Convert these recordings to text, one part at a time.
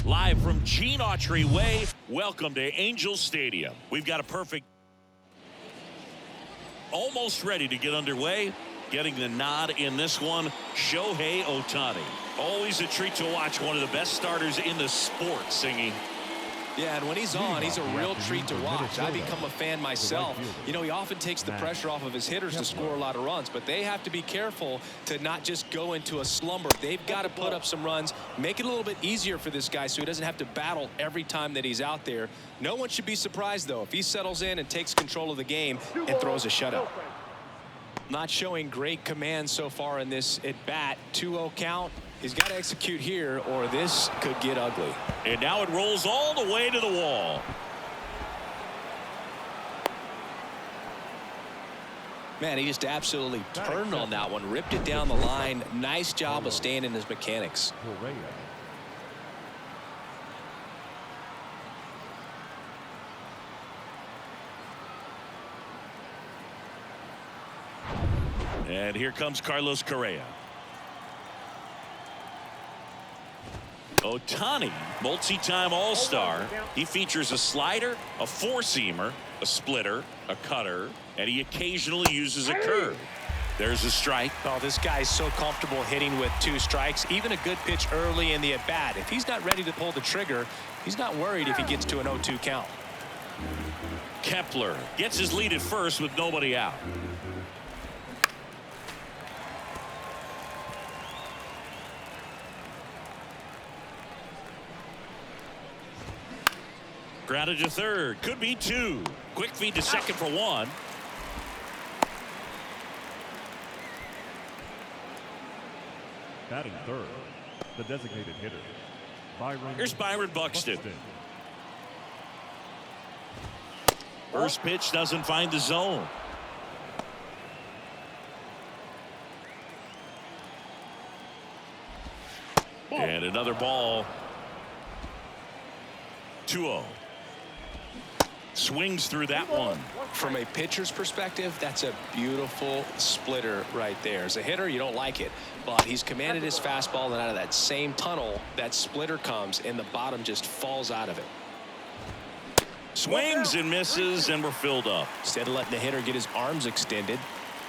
Live from Gene Autry Way, welcome to Angel Stadium. We've got a perfect, almost ready to get underway. Getting the nod in this one, Shohei Ohtani. Always a treat to watch one of the best starters in the sport singing. Yeah, and when he's on, he's a real treat to watch. I become a fan myself. You know, he often takes the pressure off of his hitters to score a lot of runs, but they have to be careful to not just go into a slumber. They've got to put up some runs, make it a little bit easier for this guy so he doesn't have to battle every time that he's out there. No one should be surprised, though, if he settles in and takes control of the game and throws a shutout. Not showing great command so far in this at-bat. 2-0 count. He's got to execute here, or this could get ugly. And now it rolls all the way to the wall. Man, he just absolutely turned on that one, ripped it down the line. Nice job of staying in his mechanics. And here comes Carlos Correa. Ohtani, multi-time all-star. He features a slider, a four-seamer, a splitter, a cutter, and he occasionally uses a curve. There's a strike. Oh, this guy's so comfortable hitting with 2 strikes. Even a good pitch early in the at-bat. If he's not ready to pull the trigger, he's not worried if he gets to an 0-2 count. Kepler gets his lead at first with nobody out. Grounded to third. Could be 2. Quick feed to second for 1. Batting third, the designated hitter, Here's Byron Buxton. First pitch doesn't find the zone. And another ball. 2-0. Swings through that one. From a pitcher's perspective, that's a beautiful splitter right there. As a hitter, you don't like it, but he's commanded his fastball, and out of that same tunnel, that splitter comes, and the bottom just falls out of it. Swings and misses, and we're filled up. Instead of letting the hitter get his arms extended,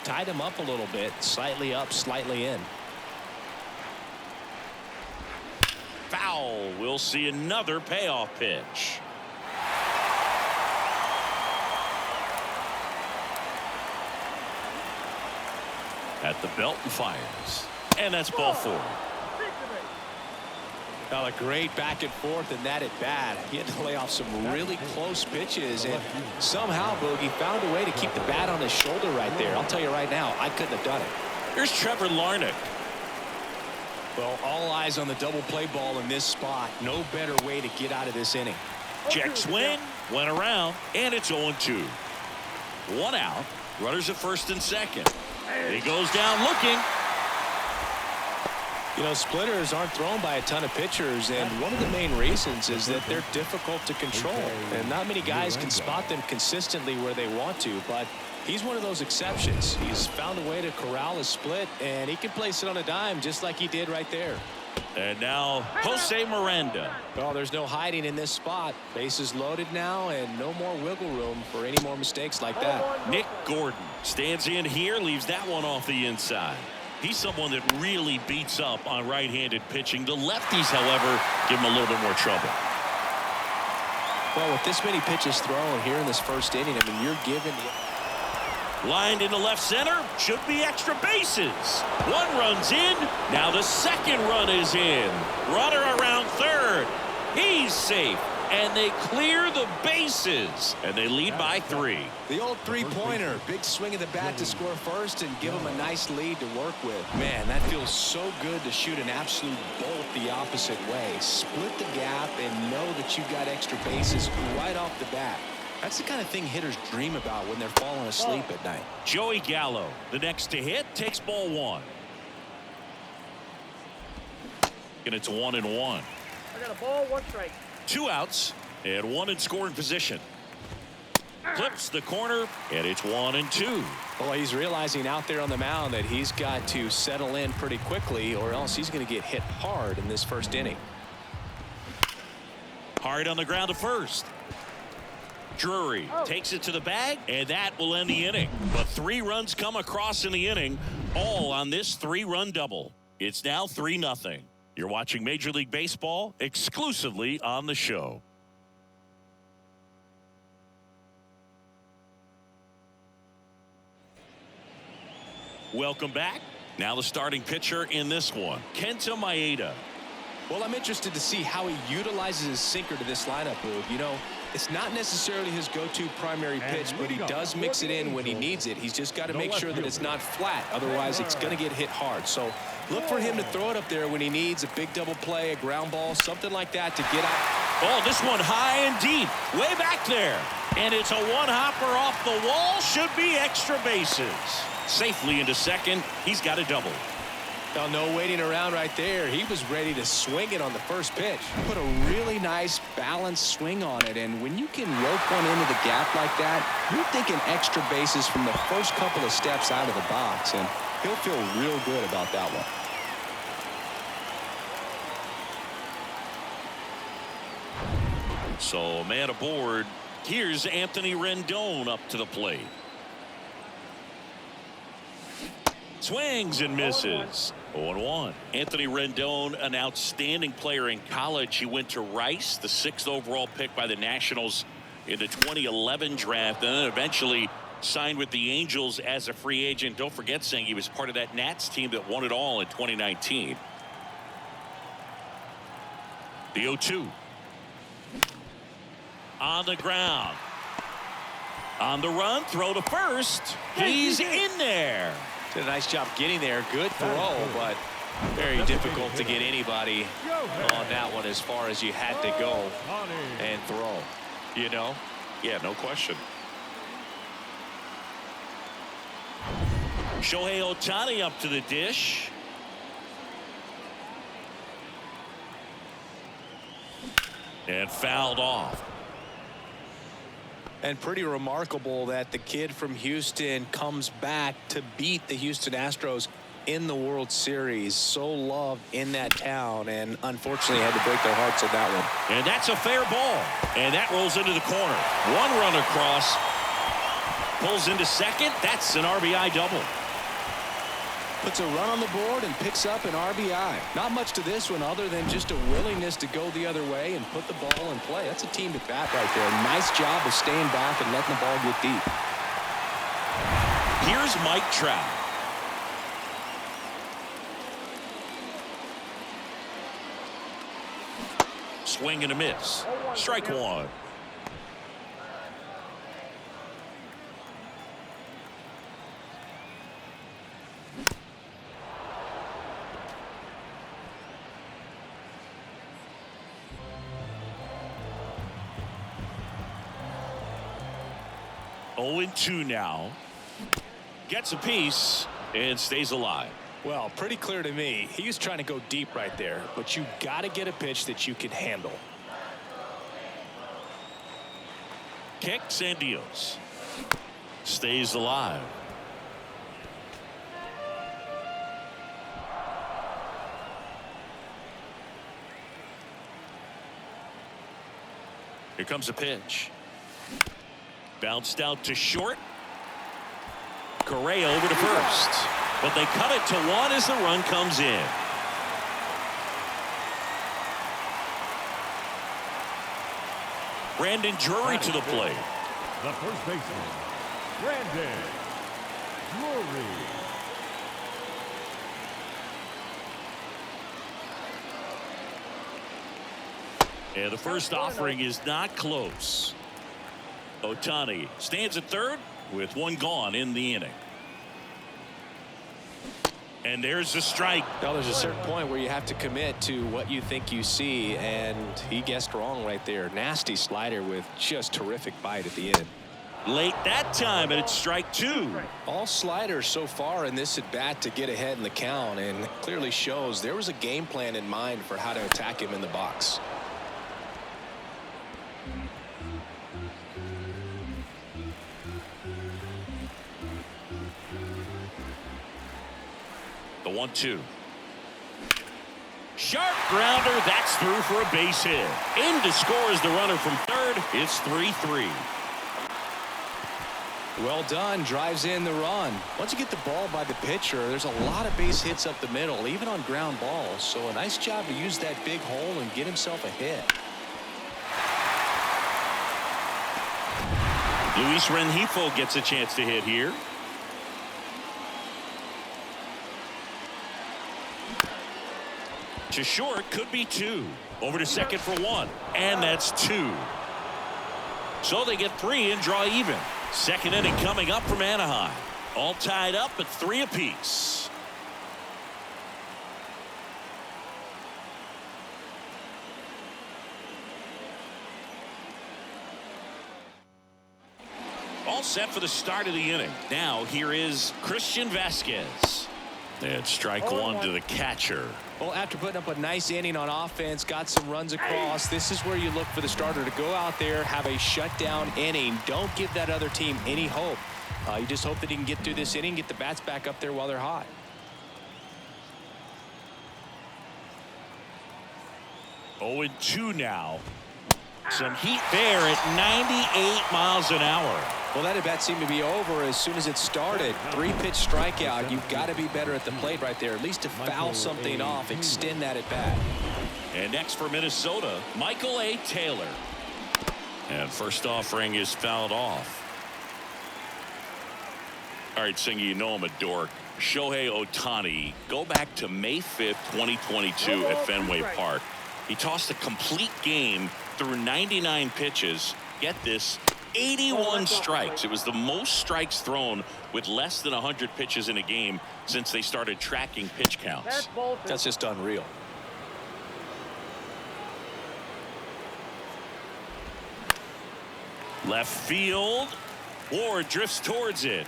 tied him up a little bit, slightly up, slightly in. Foul. We'll see another payoff pitch. At the belt and fires. And that's ball 4. Now a great back and forth in that at bat. He had to lay off some really close pitches, and somehow Boogie found a way to keep the bat on his shoulder right there. I'll tell you right now, I couldn't have done it. Here's Trevor Larnach. Well, all eyes on the double play ball in this spot. No better way to get out of this inning. Check swing, went around, and it's 0-2. 1 out. Runners at first and second. He goes down looking. You know, splitters aren't thrown by a ton of pitchers, and one of the main reasons is that they're difficult to control. And not many guys can spot them consistently where they want to, but he's one of those exceptions. He's found a way to corral a split, and he can place it on a dime just like he did right there. And now Jose Miranda. Well, there's no hiding in this spot. Bases loaded now, and no more wiggle room for any more mistakes like that. Nick Gordon stands in here, leaves that one off the inside. He's someone that really beats up on right-handed pitching. The lefties, however, give him a little bit more trouble. Well, with this many pitches thrown here in this first inning, I mean, you're given lined into left center, should be extra bases. 1 run's in, now the second run is in. Runner around third, he's safe, and they clear the bases, and they lead by 3. The old three-pointer, big swing of the bat to score first and give him a nice lead to work with. Man, that feels so good to shoot an absolute bolt the opposite way. Split the gap and know that you've got extra bases right off the bat. That's the kind of thing hitters dream about when they're falling asleep at night. Joey Gallo, the next to hit, takes ball 1. And it's 1-1. I got a ball, 1 strike. 2 outs and 1 in scoring position. Clips the corner, and it's 1-2. Well, he's realizing out there on the mound that he's got to settle in pretty quickly, or else he's going to get hit hard in this first inning. Hard on the ground to first. Drury takes it to the bag, and that will end the inning. But 3 runs come across in the inning, all on this 3-run double. It's now 3-0. You're watching Major League Baseball exclusively on the show. Welcome back. Now the starting pitcher in this one, Kenta Maeda. Well, I'm interested to see how he utilizes his sinker to this lineup, Boog. You know, it's not necessarily his go-to primary pitch, but he does mix it in when he needs it. He's just got to make sure that it's not flat. Otherwise, it's going to get hit hard. So look for him to throw it up there when he needs a big double play, a ground ball, something like that to get out. Oh, this one high and deep, way back there. And it's a one-hopper off the wall. Should be extra bases. Safely into second. He's got a double. Now, no waiting around right there. He was ready to swing it on the first pitch. Put a really nice balanced swing on it, and when you can rope one into the gap like that, you're thinking extra bases from the first couple of steps out of the box, and he'll feel real good about that one. So, man aboard. Here's Anthony Rendon up to the plate. Swings and misses. 0-1. Anthony Rendon, an outstanding player in college. He went to Rice, the 6th overall pick by the Nationals in the 2011 draft, and then eventually signed with the Angels as a free agent. Don't forget, saying he was part of that Nats team that won it all in 2019. The 0-2. On the ground. On the run, throw to first. He's in there. Did a nice job getting there. Good throw, but very difficult to get anybody on that one as far as you had to go and throw. You know? Yeah, no question. Shohei Ohtani up to the dish. And fouled off. And pretty remarkable that the kid from Houston comes back to beat the Houston Astros in the World Series. So loved in that town, and unfortunately had to break their hearts on that one. And that's a fair ball. And that rolls into the corner. 1 run across. Pulls into second. That's an RBI double. Puts a run on the board and picks up an RBI. Not much to this one other than just a willingness to go the other way and put the ball in play. That's a team at bat right there. Nice job of staying back and letting the ball get deep. Here's Mike Trout. Swing and a miss. Strike 1. Oh, 0-2 now. Gets a piece and stays alive. Well, pretty clear to me. He was trying to go deep right there, but you got to get a pitch that you can handle. Kicks and deals. Stays alive. Here comes a pitch. Bounced out to short. Correa over to first. But they cut it to 1 as the run comes in. Brandon Drury to the plate. The first baseman, Brandon Drury. And the first offering is not close. Ohtani stands at third with 1 gone in the inning. And there's the strike. Well, there's a certain point where you have to commit to what you think you see, and he guessed wrong right there. Nasty slider with just terrific bite at the end. Late that time, and it's strike 2. All sliders so far in this at bat to get ahead in the count, and it clearly shows there was a game plan in mind for how to attack him in the box. The 1-2. Sharp grounder. That's through for a base hit. In to score is the runner from third. It's 3-3. Well done. Drives in the run. Once you get the ball by the pitcher, there's a lot of base hits up the middle, even on ground balls. So a nice job to use that big hole and get himself a hit. Luis Rengifo gets a chance to hit here. To short, could be 2. Over to second for 1, and that's 2. So they get 3 and draw even. Second inning coming up from Anaheim. All tied up at 3 apiece. All set for the start of the inning. Now here is Christian Vasquez. And strike 1 to the catcher. Well, after putting up a nice inning on offense, got some runs across, this is where you look for the starter to go out there, have a shutdown inning. Don't give that other team any hope. You just hope that he can get through this inning, get the bats back up there while they're hot. 0-2 now. Some heat there at 98 miles an hour. Well, that at bat seemed to be over as soon as it started. 3-pitch strikeout. You've got to be better at the plate right there, at least to foul something off, extend that at bat. And next for Minnesota, Michael A. Taylor. And first offering is fouled off. All right, Singy, you know I'm a dork. Shohei Ohtani, go back to May 5th, 2022 at Fenway Park. He tossed a complete game through 99 pitches. Get this, 81 strikes. It was the most strikes thrown with less than 100 pitches in a game since they started tracking pitch counts. That's just unreal. Left field. Ward drifts towards it.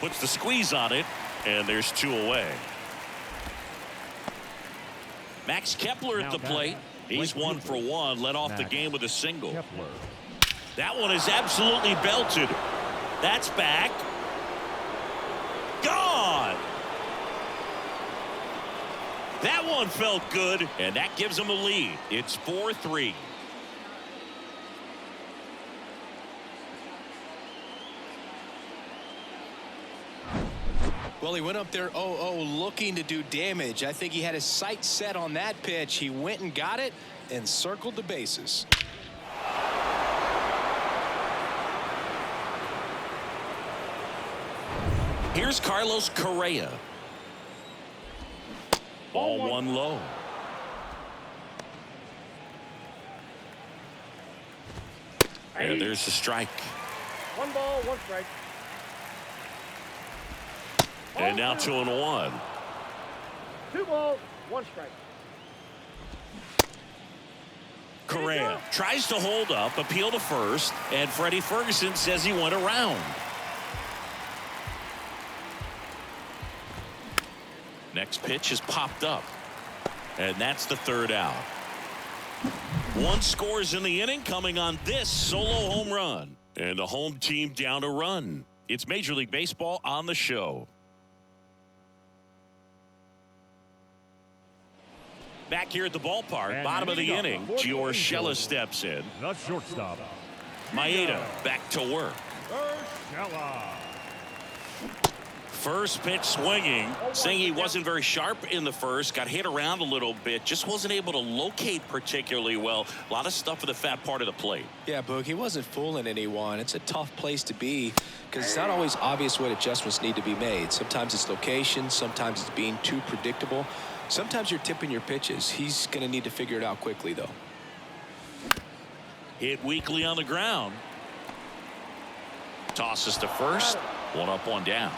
Puts the squeeze on it, and there's 2 away. Max Kepler at the plate. He's 1 for 1, led off the game with a single. That one is absolutely belted. That's back. Gone. That one felt good, and that gives them a lead. It's 4-3. Well, he went up there 0-0 looking to do damage. I think he had his sights set on that pitch. He went and got it and circled the bases. Here's Carlos Correa. Ball 1 low. And there's the strike. 1 ball, 1 strike. And now 2-1. 2 balls, 1 strike. Correa tries to hold up, appeal to first, and Freddie Ferguson says he went around. Next pitch is popped up, and that's the 3rd out. 1 scores in the inning, coming on this solo home run, and the home team down a run. It's Major League Baseball on the show. Back here at the ballpark, And bottom of the inning, Gio Urshela steps in. The shortstop. Maeda back to work. Urshela. First pitch swinging, saying he wasn't very sharp in the first, got hit around a little bit, just wasn't able to locate particularly well. A lot of stuff in the fat part of the plate. Yeah, Boog, he wasn't fooling anyone. It's a tough place to be because it's not always obvious what adjustments need to be made. Sometimes it's location, sometimes it's being too predictable. Sometimes you're tipping your pitches. He's going to need to figure it out quickly, though. Hit weakly on the ground. Tosses to first. 1 up, 1 down.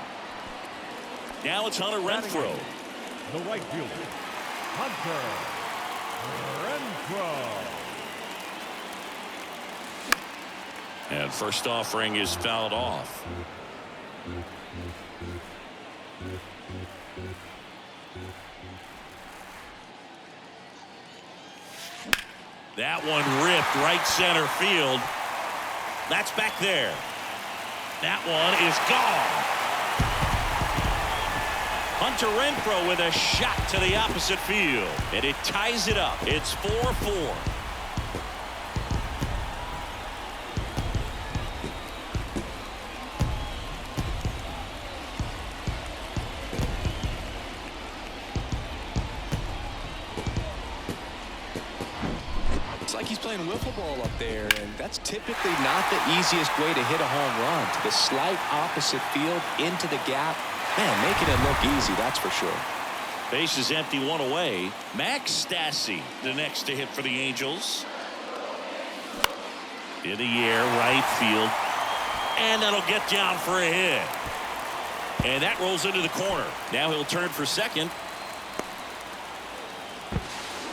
Now it's Hunter Renfroe. The right fielder, Hunter Renfroe. And first offering is fouled off. That one ripped right center field. That's back there. That one is gone. Hunter Renfroe with a shot to the opposite field, and it ties it up. It's 4-4. It's like he's playing wiffle ball up there, and that's typically not the easiest way to hit a home run. To the slight opposite field, into the gap. Man, making it look easy, that's for sure. Base is empty, one away. Max Stassi, the next to hit for the Angels. In the air, right field. And that'll get down for a hit. And that rolls into the corner. Now he'll turn for second.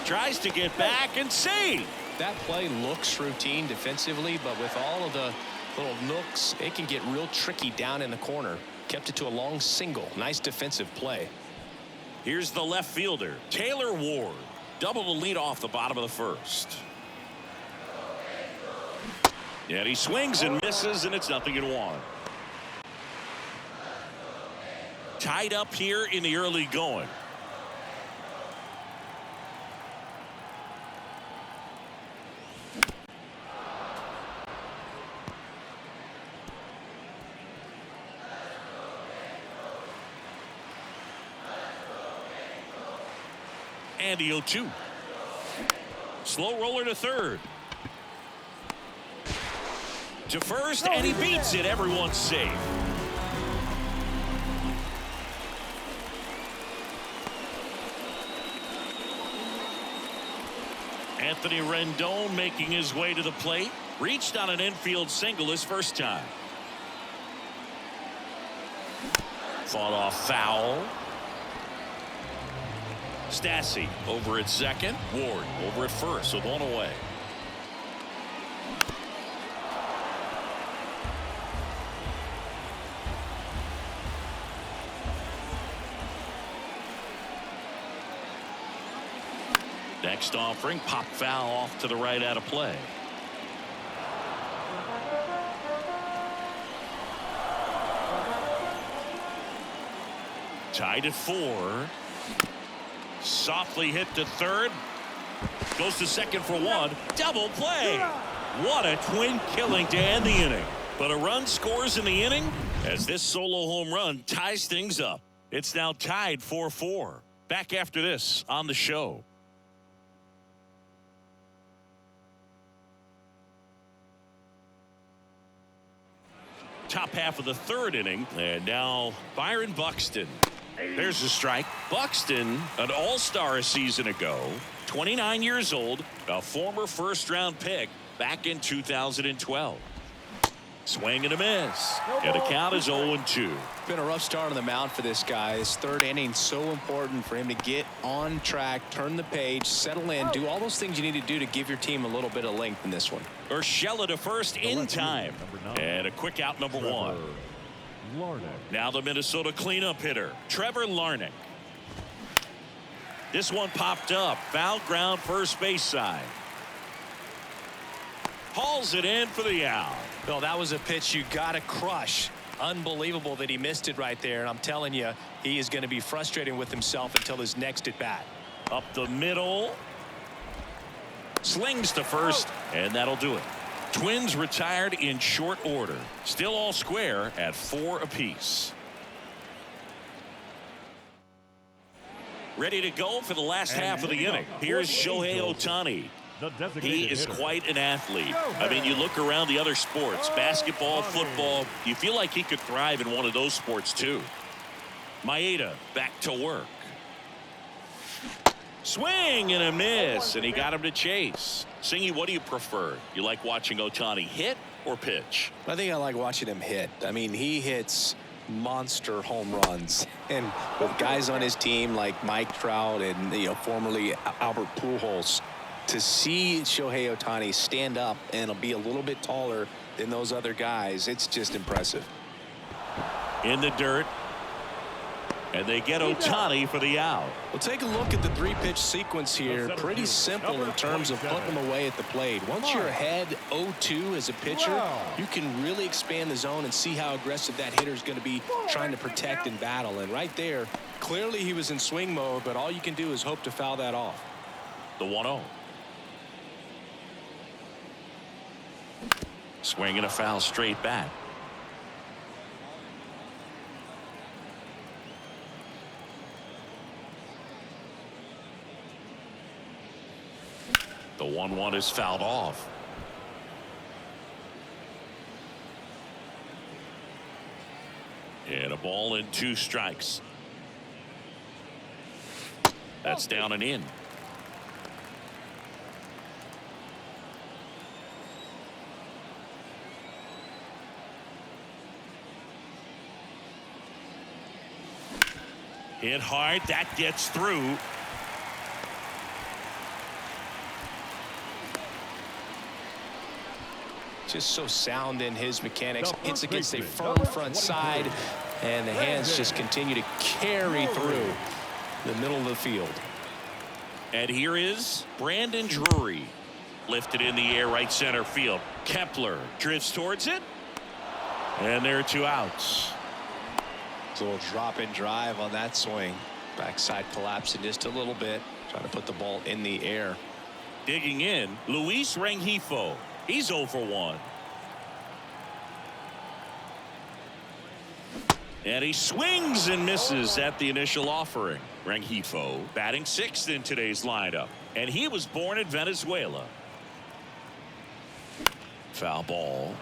Tries to get back and save. That play looks routine defensively, but with all of the little nooks, it can get real tricky down in the corner. Kept it to a long single. Nice defensive play. Here's the left fielder, Taylor Ward. Double the lead off the bottom of the first. And he swings and misses, and it's 0-1. Tied up here in the early going. And the 0-2. Slow roller to third. To first, and he beats it. Everyone's safe. Anthony Rendon making his way to the plate. Reached on an infield single his first time. Fought off foul. Stassi over at second. Ward over at first with one away. Next offering, pop foul off to the right out of play. Tied at 4. Softly hit to third. Goes to second for one. Double play. What a twin killing to end the inning. But a run scores in the inning as this solo home run ties things up. It's now tied 4-4. Back after this on the show. Top half of the third inning, and now Byron Buxton. There's a strike. Buxton, an all-star a season ago, 29 years old, a former first-round pick back in 2012. Swing and a miss. And the count is 0-2. Been a rough start on the mound for this guy. His third inning, so important for him to get on track, turn the page, settle in, do all those things you need to do to give your team a little bit of length in this one. Urshela to first in time. And a quick out, number 1. Now the Minnesota cleanup hitter, Trevor Larnach. This one popped up. Foul ground, first base side. Hauls it in for the out. Well, that was a pitch you got to crush. Unbelievable that he missed it right there. And I'm telling you, he is going to be frustrated with himself until his next at bat. Up the middle. Slings to first, and that'll do it. Twins retired in short order. Still all square at 4 apiece. Ready to go for the last half of the inning. Here's Shohei Ohtani. He is quite an athlete. I mean, you look around the other sports, basketball, football, you feel like he could thrive in one of those sports too. Maeda back to work. Swing and a miss, and he got him to chase. Singy, what do you prefer? You like watching Ohtani hit or pitch? I think I like watching him hit. I mean, he hits monster home runs, and with guys on his team like Mike Trout and formerly Albert Pujols, to see Shohei Ohtani stand up and be a little bit taller than those other guys, it's just impressive. In the dirt. And they get Ohtani for the out. Well, take a look at the 3-pitch sequence here. Pretty simple in terms of putting them away at the plate. Once you're ahead 0-2 as a pitcher, you can really expand the zone and see how aggressive that hitter is going to be trying to protect and battle. And right there, clearly he was in swing mode, but all you can do is hope to foul that off. The 1-0. Swing and a foul straight back. The 1-1 is fouled off. And a ball and 2 strikes. That's down and in. Hit hard. That gets through. Just so sound in his mechanics. Hits against a firm front side, and the hands just continue to carry through the middle of the field. And here is Brandon Drury. Lifted in the air, right center field. Kepler drifts towards it. And there are 2 outs. So a little drop in drive on that swing. Backside collapsing just a little bit. Trying to put the ball in the air. Digging in, Luis Rengifo. He's 0 for 1. And he swings and misses at the initial offering. Rengifo batting 6th in today's lineup. And he was born in Venezuela. Foul ball.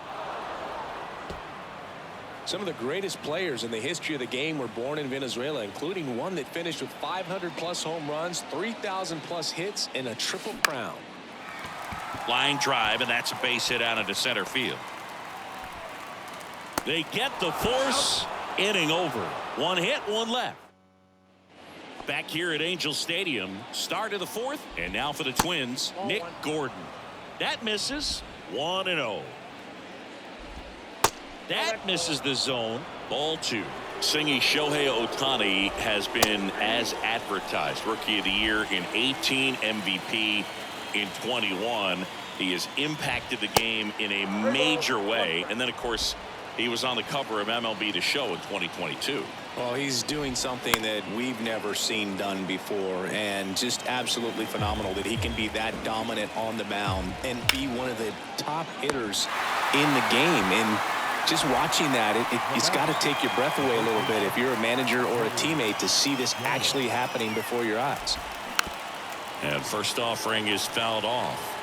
Some of the greatest players in the history of the game were born in Venezuela, including one that finished with 500+ home runs, 3,000+ hits, and a triple crown. Line drive, and that's a base hit out into center field. They get the force. Inning over. 1 hit, 1 left. Back here at Angel Stadium, start of the 4th, and now for the Twins, Nick Gordon. That misses. 1-0. That misses the zone. Ball 2. Singing Shohei Ohtani has been as advertised. Rookie of the Year in 18, MVP in 21. He has impacted the game in a major way. And then, of course, he was on the cover of MLB The Show in 2022. Well, he's doing something that we've never seen done before, and just absolutely phenomenal that he can be that dominant on the mound and be one of the top hitters in the game. And just watching that, it's got to take your breath away a little bit if you're a manager or a teammate to see this actually happening before your eyes. And first offering is fouled off.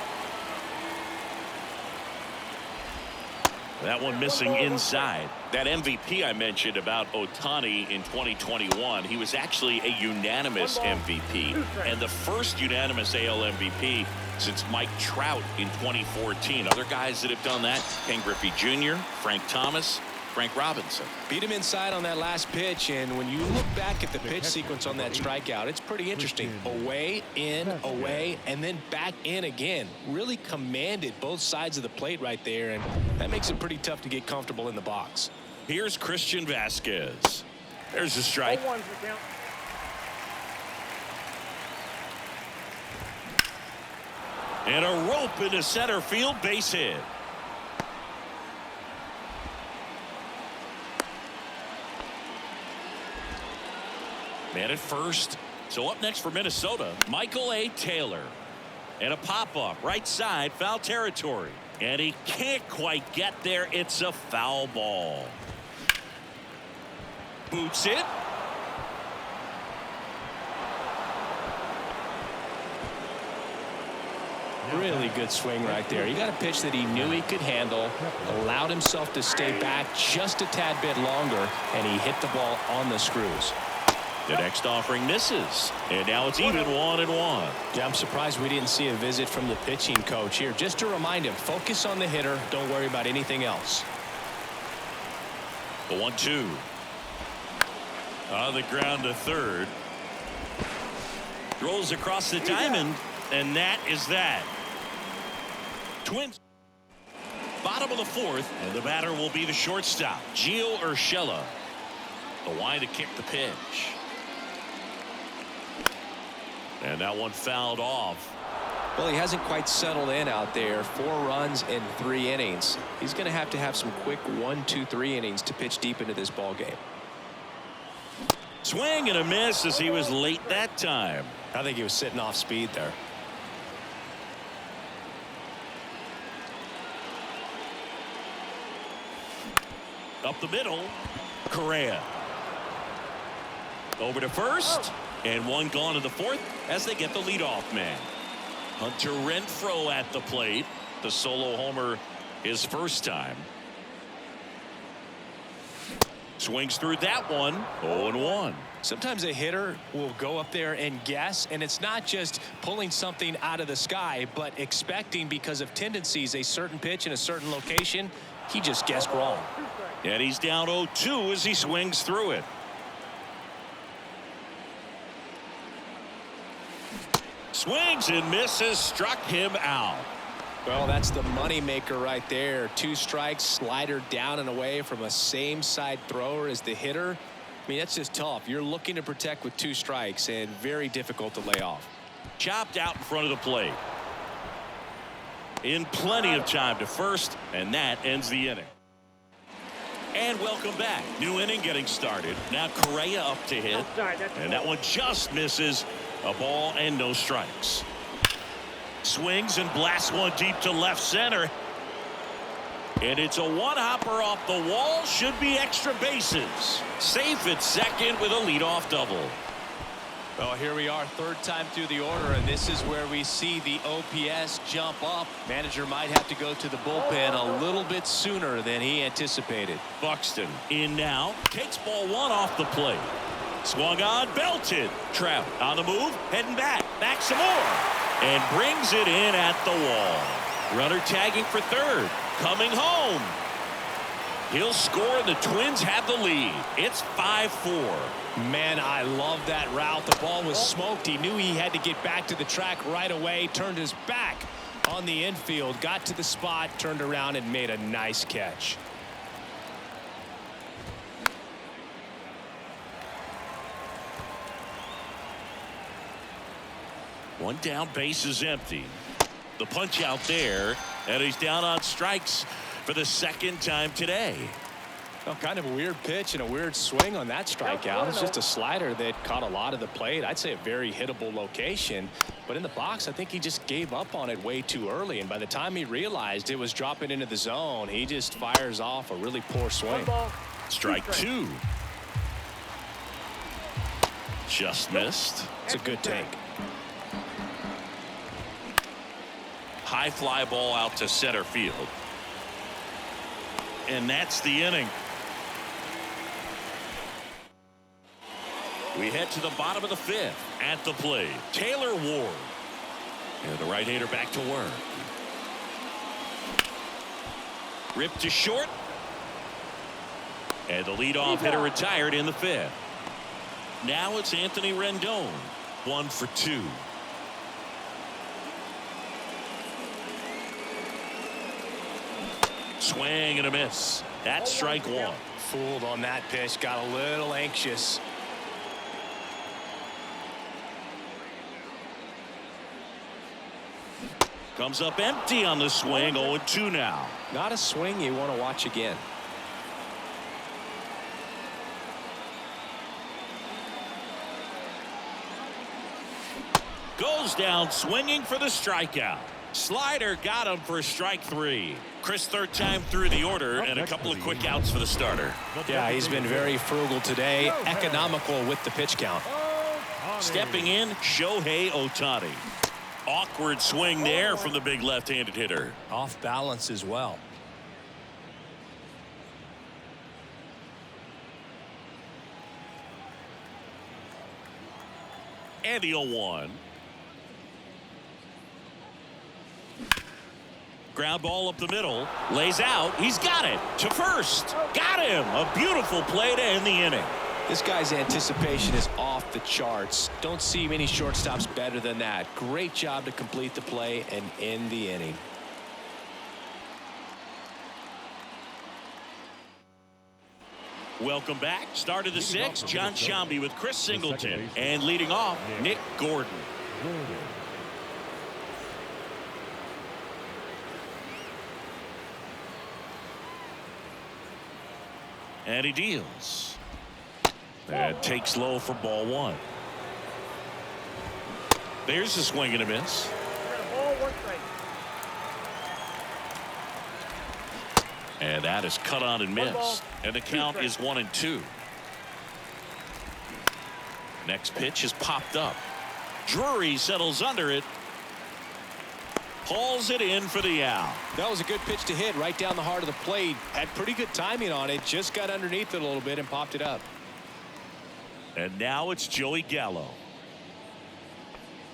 That one missing inside. That MVP I mentioned about Ohtani in 2021, he was actually a unanimous MVP and the first unanimous AL MVP since Mike Trout in 2014. Other guys that have done that: Ken Griffey Jr., Frank Thomas, Frank Robinson. Beat him inside on that last pitch, and when you look back at the pitch sequence on that strikeout, it's pretty interesting. Away, in, away, and then back in again. Really commanded both sides of the plate right there, and that makes it pretty tough to get comfortable in the box. Here's Christian Vasquez. There's a strike. And a rope into center field, base hit. Man at first. So up next for Minnesota, Michael A. Taylor. And a pop-up right side, foul territory. And he can't quite get there. It's a foul ball. Boots it. Really good swing right there. He got a pitch that he knew he could handle, allowed himself to stay back just a tad bit longer, and he hit the ball on the screws. The next offering misses, and now it's even 1-1. Yeah, I'm surprised we didn't see a visit from the pitching coach here, just to remind him, focus on the hitter, don't worry about anything else. The 1-2. On the ground to third. Rolls across the diamond, and that is that. Twins. Bottom of the 4th, and the batter will be the shortstop, Gio Urshela. The line to kick the pitch. And that one fouled off. Well, he hasn't quite settled in out there. 4 runs in 3 innings. He's going to have some quick 1, 2, 3 innings to pitch deep into this ball game. Swing and a miss as he was late that time. I think he was sitting off speed there. Up the middle. Correa. Over to first. And one gone in the 4th as they get the leadoff man. Hunter Renfroe at the plate. The solo homer his first time. Swings through that one. 0-1. Sometimes a hitter will go up there and guess, and it's not just pulling something out of the sky, but expecting because of tendencies a certain pitch in a certain location. He just guessed wrong. And he's down 0-2 as he swings through it. Swings and misses, struck him out. Well, that's the money maker right there. 2 strikes, slider down and away from a same side thrower as the hitter. I mean, that's just tough. You're looking to protect with 2 strikes and very difficult to lay off. Chopped out in front of the plate. In plenty of time to first, and that ends the inning. And welcome back. New inning getting started. Now Correa up to hit. And that one just misses. A ball and no strikes. Swings and blasts one deep to left center. And it's a one-hopper off the wall. Should be extra bases. Safe at second with a leadoff double. Well, here we are, 3rd time through the order, and this is where we see the OPS jump up. Manager might have to go to the bullpen a little bit sooner than he anticipated. Buxton in now. Takes ball 1 off the plate. Swung on, belted. Trout on the move, heading back some more. And brings it in at the wall. Runner tagging for 3rd. Coming home. He'll score, and the Twins have the lead. It's 5-4. Man, I love that route. The ball was smoked. He knew he had to get back to the track right away. Turned his back on the infield. Got to the spot, turned around, and made a nice catch. One down, base is empty. The punch out there, and he's down on strikes for the 2nd time today. Well, kind of a weird pitch and a weird swing on that strikeout. It's just a slider that caught a lot of the plate. I'd say a very hittable location, but in the box, I think he just gave up on it way too early, and by the time he realized it was dropping into the zone, he just fires off a really poor swing. Strike 2. Just missed. It's a good take. High fly ball out to center field. And that's the inning. We head to the bottom of the 5th. At the plate, Taylor Ward. And the right-hander back to work. Ripped to short. And the leadoff hitter retired in the 5th. Now it's Anthony Rendon. 1 for 2. Swing and a miss. That's strike 1. Fooled on that pitch. Got a little anxious. Comes up empty on the swing. 0-2 now. Not a swing you want to watch again. Goes down swinging for the strikeout. Slider got him for strike 3. Chris, 3rd time through the order, and a couple of quick outs for the starter. Yeah, he's been very frugal today. Economical with the pitch count. Stepping in, Shohei Ohtani. Awkward swing there from the big left-handed hitter. Off balance as well. And the 0-1. Ground ball up the middle. Lays out. He's got it. To first. Got him. A beautiful play to end the inning. This guy's anticipation is off the charts. Don't see many shortstops better than that. Great job to complete the play and end the inning. Welcome back. Start of the sixth. John Shambi with Chris Singleton. And leading off, Nick Gordon. And he deals. And takes low for ball one. There's a swing and a miss. Ball, one strike. And that is cut on and missed. And the count is 1-2. Next pitch is popped up. Drury settles under it. Hauls it in for the out. That was a good pitch to hit right down the heart of the plate. Had pretty good timing on it. Just got underneath it a little bit and popped it up. And now it's Joey Gallo.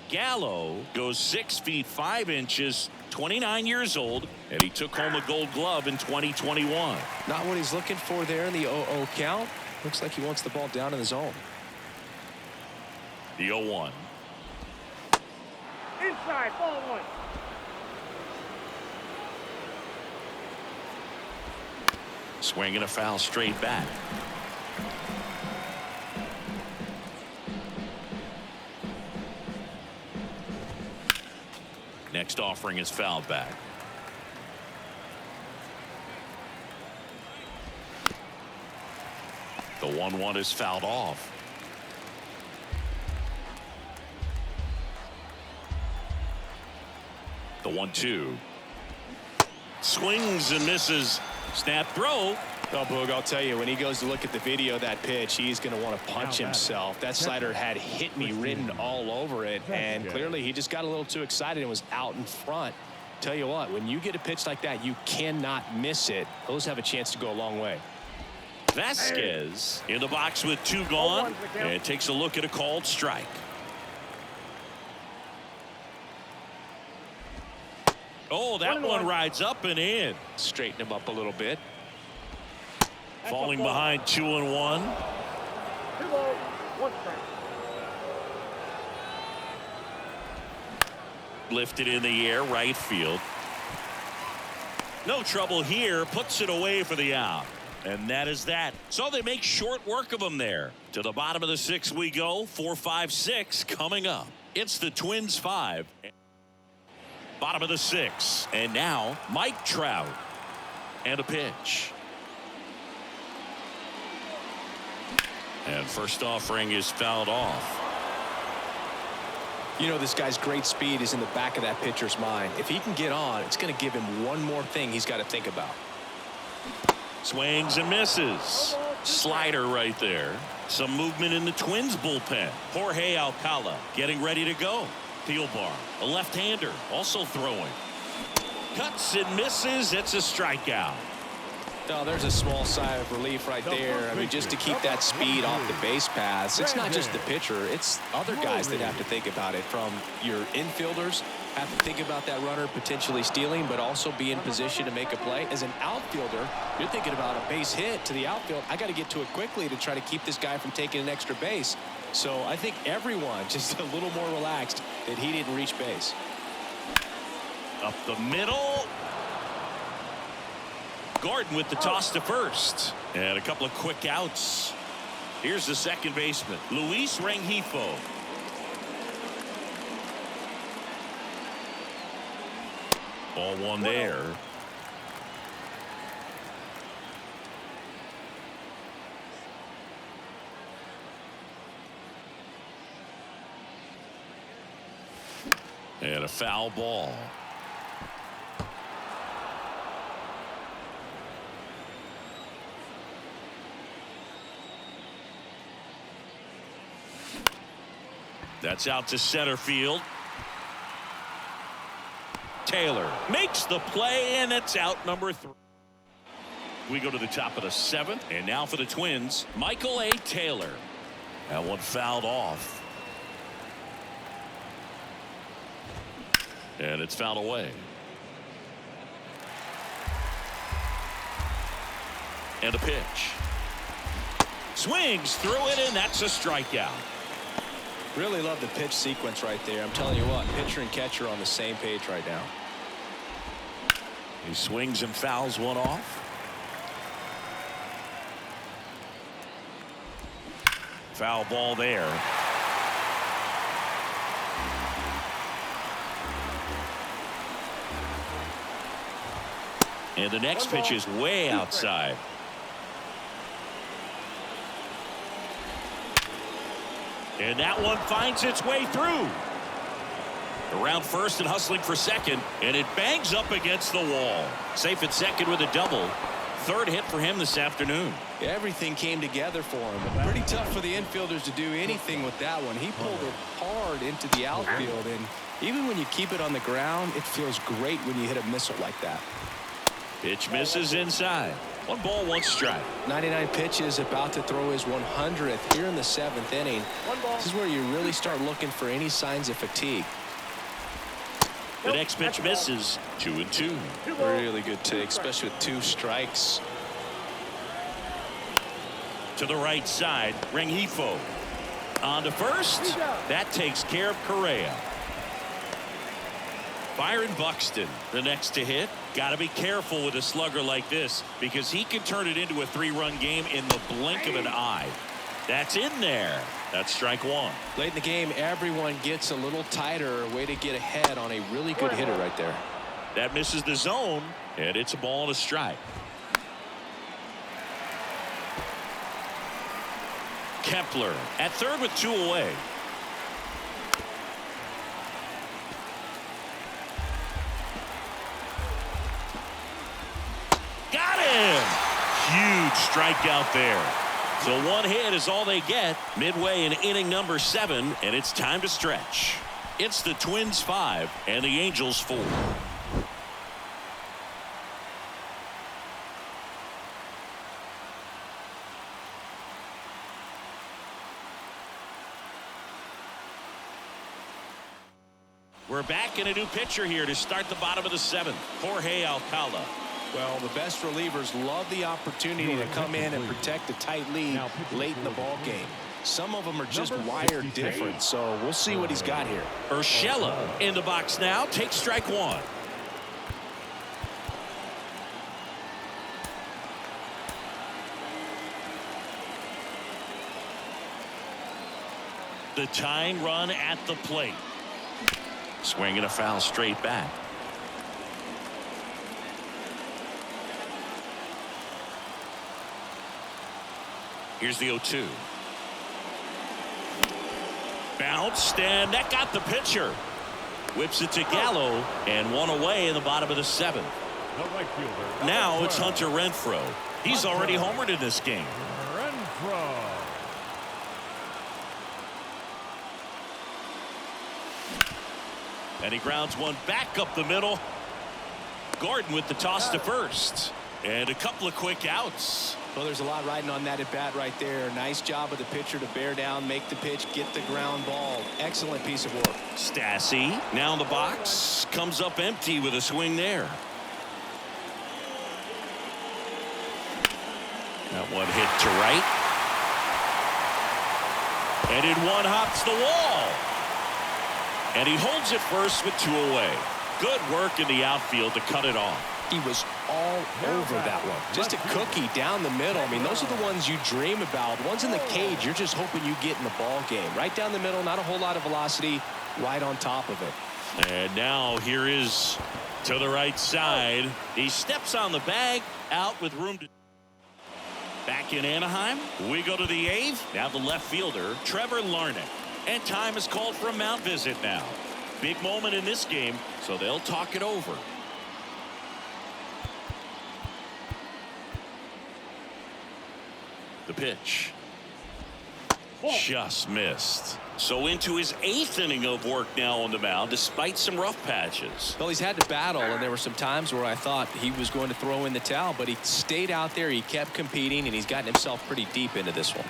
Gallo goes 6 feet 5 inches, 29 years old, and he took home a Gold Glove in 2021. Not what he's looking for there in the 0-0 count. Looks like he wants the ball down in the zone. The 0-1. Inside, ball one. Swing and a foul straight back. Next offering is fouled back. The 1-1 is fouled off. The 1-2. Swings and misses. Snap throw. Oh, Boog, I'll tell you, when he goes to look at the video of that pitch, he's going to want to punch himself. That slider had hit me written all over it, and clearly he just got a little too excited and was out in front. Tell you what, when you get a pitch like that, you cannot miss it. Those have a chance to go a long way. Vasquez in the box with 2 gone, and takes a look at a called strike. Oh, that one rides up and in. Straighten him up a little bit. Falling behind 2-1. 2 balls, 1 strike. Lifted in the air, right field. No trouble here, puts it away for the out. And that is that. So they make short work of them there. To the bottom of the 6th we go. 4, 5, 6 coming up. It's the Twins 5. Bottom of the 6th. And now Mike Trout. And a pitch. And first offering is fouled off. You know, this guy's great speed is in the back of that pitcher's mind. If he can get on, it's going to give him one more thing he's got to think about. Swings and misses. Slider right there. Some movement in the Twins bullpen. Jorge Alcala getting ready to go. Thielbar, a left-hander, also throwing. Cuts and misses. It's a strikeout. No, there's a small sigh of relief right there. I mean, just to keep that speed off the base paths. It's not just the pitcher. It's other guys that have to think about it. From your infielders have to think about that runner potentially stealing, but also be in position to make a play. As an outfielder, you're thinking about a base hit to the outfield. I got to get to it quickly to try to keep this guy from taking an extra base. So I think everyone just a little more relaxed that he didn't reach base. Up the middle. Gordon with the toss to first. And a couple of quick outs. Here's the second baseman, Luis Rengifo. Ball one there. And a foul ball. That's out to center field. Taylor makes the play, and it's out number 3. We go to the top of the 7th, and now for the Twins, Michael A. Taylor. That one fouled off. And it's fouled away. And a pitch. Swings through it, and that's a strikeout. Really love the pitch sequence right there. I'm telling you what, pitcher and catcher on the same page right now. He swings and fouls one off. Foul ball there. And the next pitch is way outside. And that one finds its way through. Around first and hustling for second, and it bangs up against the wall. Safe at second with a double. Third hit for him this afternoon. Everything came together for him. Pretty tough for the infielders to do anything with that one. He pulled it hard into the outfield, and even when you keep it on the ground, it feels great when you hit a missile like that. Pitch misses inside. 1 ball, 1 strike. 99 pitches, about to throw his 100th here in the 7th inning. This is where you really start looking for any signs of fatigue. The next pitch misses. 2-2. Really good take, especially with 2 strikes. To the right side, Rengifo. On to first. That takes care of Correa. Byron Buxton, the next to hit. Got to be careful with a slugger like this because he can turn it into a 3-run game in the blink of an eye. That's in there. That's strike 1. Late in the game, everyone gets a little tighter. Way to get ahead on a really good hitter right there. That misses the zone, and it's a ball and a strike. Kepler at third with 2 away. Got him! Huge strikeout there. So 1 hit is all they get midway in inning number 7, and it's time to stretch. It's the Twins 5 and the Angels 4. We're back in a new pitcher here to start the bottom of the 7th. Jorge Alcala. Well, the best relievers love the opportunity to come in and protect a tight lead late in the ball game. Some of them are just wired different, so we'll see what he's got here. Urshela in the box now. Takes strike 1. The tying run at the plate. Swinging a foul straight back. Here's the 0-2. Bounced, and that got the pitcher. Whips it to Gallo, and 1 away in the bottom of the 7th. Now it's Hunter Renfroe. He's already homered in this game. Renfroe. And he grounds one back up the middle. Gordon with the toss to first. And a couple of quick outs. Well, there's a lot riding on that at bat right there. Nice job of the pitcher to bear down, make the pitch, get the ground ball. Excellent piece of work. Stassi now in the box. Comes up empty with a swing there. That one hit to right. And in one hops the wall. And he holds it first with 2 away. Good work in the outfield to cut it off. He was all over that one. Just a cookie down the middle. I mean, those are the ones you dream about. Ones in the cage, you're just hoping you get in the ball game. Right down the middle, not a whole lot of velocity, right on top of it. And now here is to the right side. He steps on the bag, out with room to... Back in Anaheim, we go to the 8th. Now the left fielder, Trevor Larnach. And time is called for a mound visit now. Big moment in this game, so they'll talk it over. The pitch. Just missed. So into his 8th inning of work now on the mound, despite some rough patches. Well, he's had to battle, and there were some times where I thought he was going to throw in the towel, but he stayed out there, he kept competing, and he's gotten himself pretty deep into this one.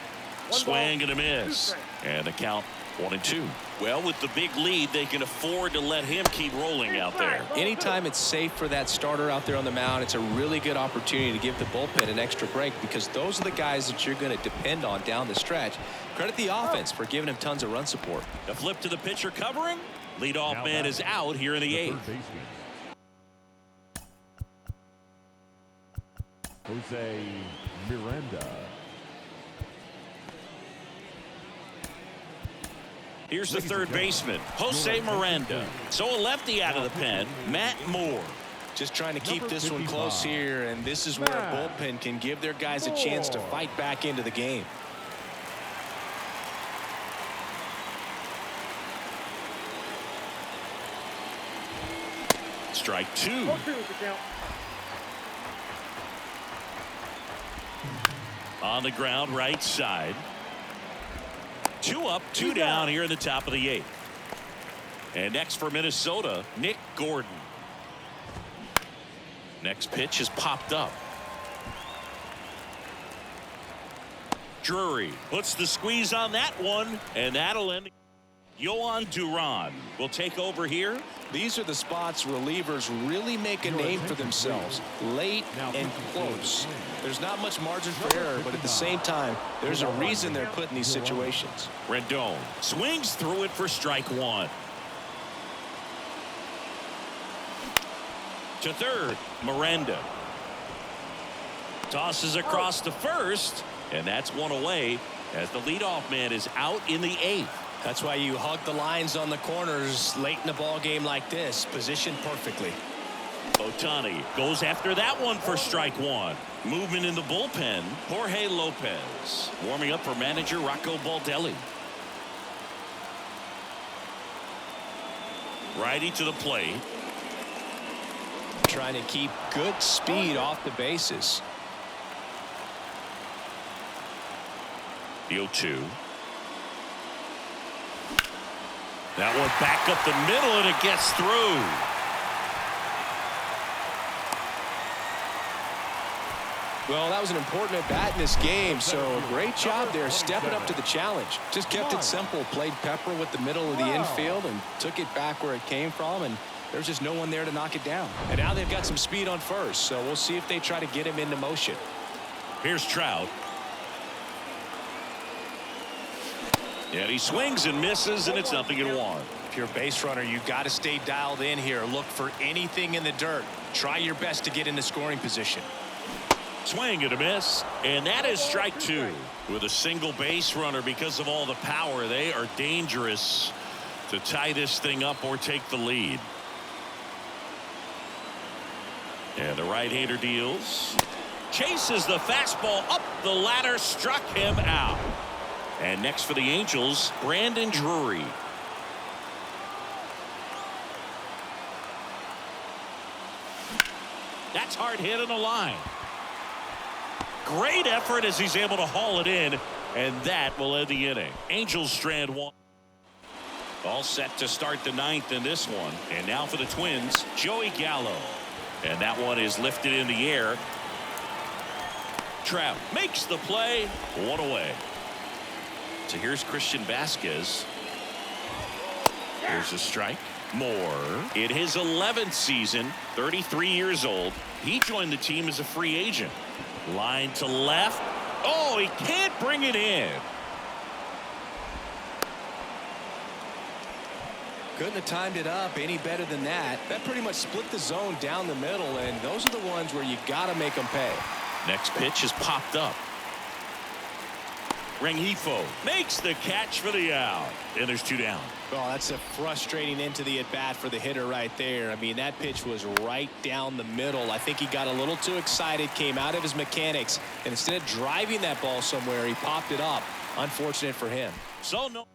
Swing and a miss. And the count 1-2. Well, with the big lead, they can afford to let him keep rolling out there. Anytime it's safe for that starter out there on the mound, it's a really good opportunity to give the bullpen an extra break because those are the guys that you're going to depend on down the stretch. Credit the offense for giving him tons of run support. The flip to the pitcher covering. Leadoff man is out here in the 8th. Jose Miranda. Here's the third baseman, Jose Miranda. So a lefty out of the pen, Matt Moore. Just trying to keep this one close here, and this is where a bullpen can give their guys a chance to fight back into the game. Strike two. On the ground, right side. 2 up, 2 down here in the top of the 8th. And next for Minnesota, Nick Gordon. Next pitch is popped up. Drury puts the squeeze on that one, and that'll end. Yohan Duran will take over here. These are the spots relievers really make a name for themselves, late and close. There's not much margin for error, but at the same time, there's a reason they're put in these situations. Rendon swings through it for strike one. To third, Miranda tosses across to first, and that's one away as the leadoff man is out in the 8th. That's why you hug the lines on the corners late in a ball game like this, positioned perfectly. Ohtani goes after that one for strike one. Movement in the bullpen, Jorge Lopez warming up for manager Rocco Baldelli. Righty to the plate. Trying to keep good speed off the bases. The 0-2. That one back up the middle, and it gets through. Well, that was an important at bat in this game, so a great job there stepping up to the challenge. Just kept it simple, played pepper with the middle of the infield and took it back where it came from, and there's just no one there to knock it down. And now they've got some speed on first, so we'll see if they try to get him into motion. Here's Trout. And he swings and misses, and it's 0-1. If you're a base runner, you've got to stay dialed in here. Look for anything in the dirt. Try your best to get into scoring position. Swing and a miss, and that is strike two. With a single base runner, because of all the power, they are dangerous to tie this thing up or take the lead. And the right-hander deals. Chases the fastball up the ladder, struck him out. And next for the Angels, Brandon Drury. That's hard hit in the line. Great effort as he's able to haul it in, and that will end the inning. Angels strand one. All set to start the 9th in this one. And now for the Twins, Joey Gallo. And that one is lifted in the air. Trout makes the play, one away. So here's Christian Vasquez. Here's a strike. Moore in his 11th season, 33 years old. He joined the team as a free agent. Line to left. Oh, he can't bring it in. Couldn't have timed it up any better than that. That pretty much split the zone down the middle, and those are the ones where you got to make them pay. Next pitch is popped up. Rengifo makes the catch for the out, and there's 2 down. Oh, that's a frustrating into the at-bat for the hitter right there. I mean, that pitch was right down the middle. I think he got a little too excited, came out of his mechanics, and instead of driving that ball somewhere, he popped it up. Unfortunate for him. So no.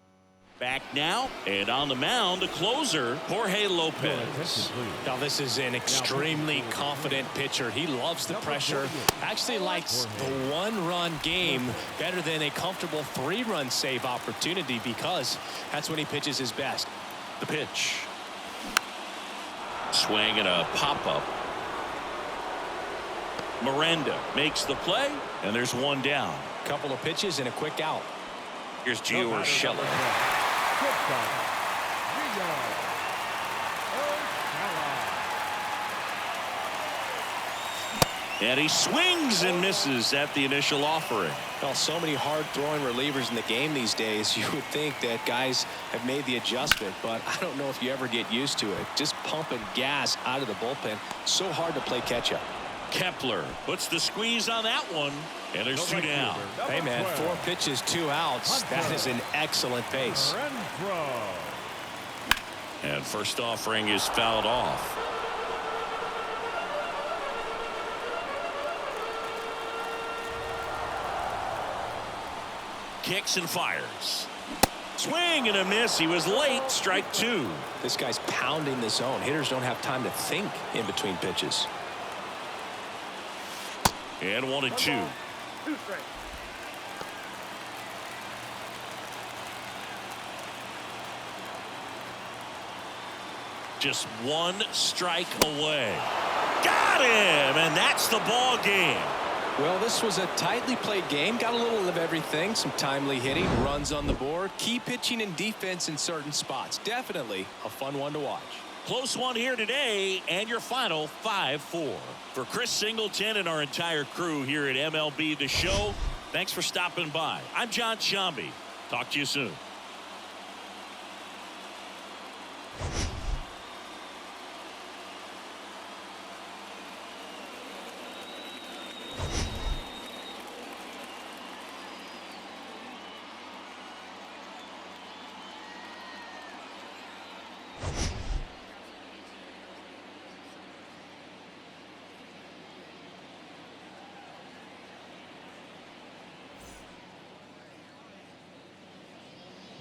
Back now, and on the mound, the closer, Jorge Lopez. Now, this is an extremely confident pitcher. He loves the pressure. Actually likes the 1-run game better than a comfortable 3-run save opportunity because that's when he pitches his best. The pitch. Swing and a pop-up. Miranda makes the play, and there's 1 down. Couple of pitches and a quick out. Here's Gio Urshela. And he swings and misses at the initial offering. Well, so many hard-throwing relievers in the game these days. You would think that guys have made the adjustment, but I don't know if you ever get used to it. Just pumping gas out of the bullpen. So hard to play catch-up. Kepler puts the squeeze on that one, and there's two down. Hey, man, 4 pitches, 2 outs. That is an excellent pace. And first offering is fouled off. Kicks and fires. Swing and a miss. He was late. Strike 2. This guy's pounding the zone. Hitters don't have time to think in between pitches. And 1-2. 2 strikes. Just 1 strike away. Got him, and that's the ball game. Well, this was a tightly played game. Got a little of everything. Some timely hitting, runs on the board, key pitching and defense in certain spots. Definitely a fun one to watch. Close one here today, and your final 5-4. For Chris Singleton and our entire crew here at MLB The Show, thanks for stopping by. I'm John Shambi. Talk to you soon.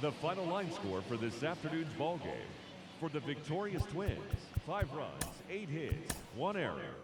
The final line score for this afternoon's ball game. For the victorious Twins, 5 runs, 8 hits, 1 error.